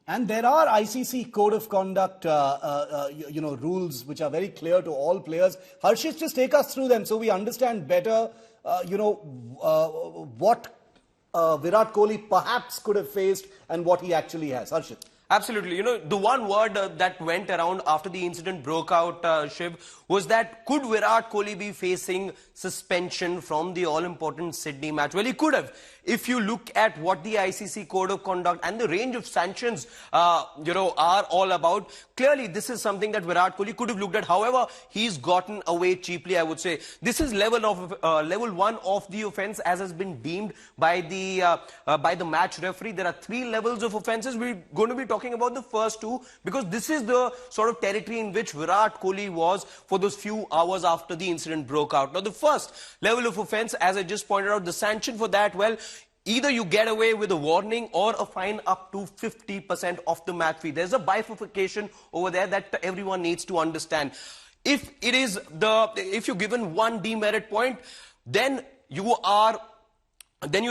And there are ICC Code of Conduct, rules which are very clear to all players. Harshit, just take us through them so we understand better, what Virat Kohli perhaps could have faced and what he actually has. Harshit. Absolutely. The one word that went around after the incident broke out, Shiv, was that could Virat Kohli be facing suspension from the all-important Sydney match? Well, he could have. If you look at what the ICC Code of Conduct and the range of sanctions, are all about, clearly this is something that Virat Kohli could have looked at. However, he's gotten away cheaply, I would say. This is level one of the offence as has been deemed by the match referee. There are 3 levels of offences. We're going to be talking about the first 2 because this is the sort of territory in which Virat Kohli was for those few hours after the incident broke out. Now, the first level of offence, as I just pointed out, the sanction for that, well, either you get away with a warning or a fine up to 50% of the match fee. There's a bifurcation over there that everyone needs to understand. If you're given 1 demerit point, then you're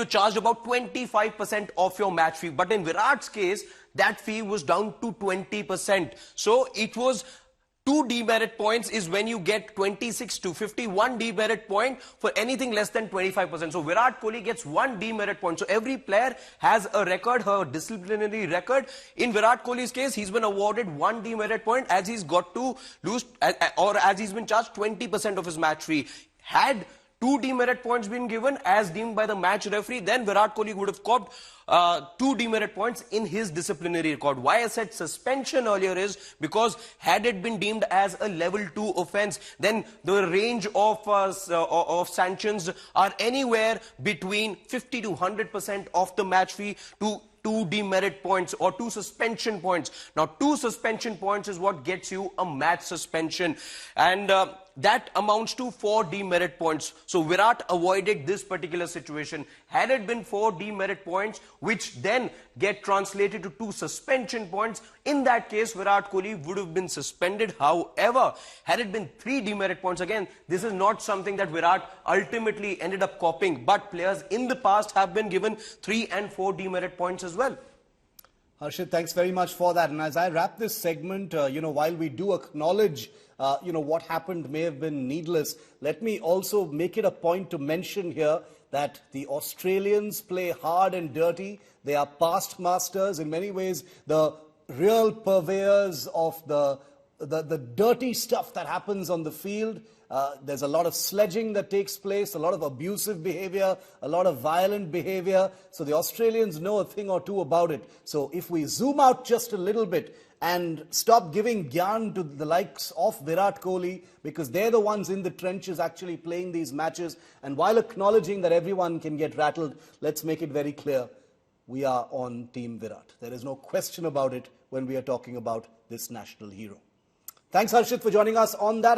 charged about 25% of your match fee. But in Virat's case, that fee was down to 20%. So it was 2 demerit points is when you get 26 to 50, 1 demerit point for anything less than 25%. So Virat Kohli gets 1 demerit point. So every player has a record, her disciplinary record. In Virat Kohli's case, he's been awarded 1 demerit point as he's got to lose, or as he's been charged 20% of his match fee. Had 2 demerit points been given as deemed by the match referee, then Virat Kohli would have copped 2 demerit points in his disciplinary record. Why I said suspension earlier is because had it been deemed as a level 2 offence, then the range of sanctions are anywhere between 50 to 100% of the match fee to 2 demerit points or 2 suspension points. Now, 2 suspension points is what gets you a match suspension. And that amounts to 4 demerit points. So Virat avoided this particular situation. Had it been 4 demerit points, which then get translated to 2 suspension points, in that case, Virat Kohli would have been suspended. However, had it been 3 demerit points, again, this is not something that Virat ultimately ended up copying, but players in the past have been given 3 and 4 demerit points as well. Harshit, thanks very much for that. And as I wrap this segment, while we do acknowledge, what happened may have been needless, let me also make it a point to mention here that the Australians play hard and dirty. They are past masters. In many ways, the real purveyors of the dirty stuff that happens on the field. There's a lot of sledging that takes place, a lot of abusive behaviour, a lot of violent behaviour. So the Australians know a thing or two about it. So if we zoom out just a little bit and stop giving gyan to the likes of Virat Kohli, because they're the ones in the trenches actually playing these matches, and while acknowledging that everyone can get rattled, let's make it very clear, we are on Team Virat. There is no question about it when we are talking about this national hero. Thanks, Harshit, for joining us on that.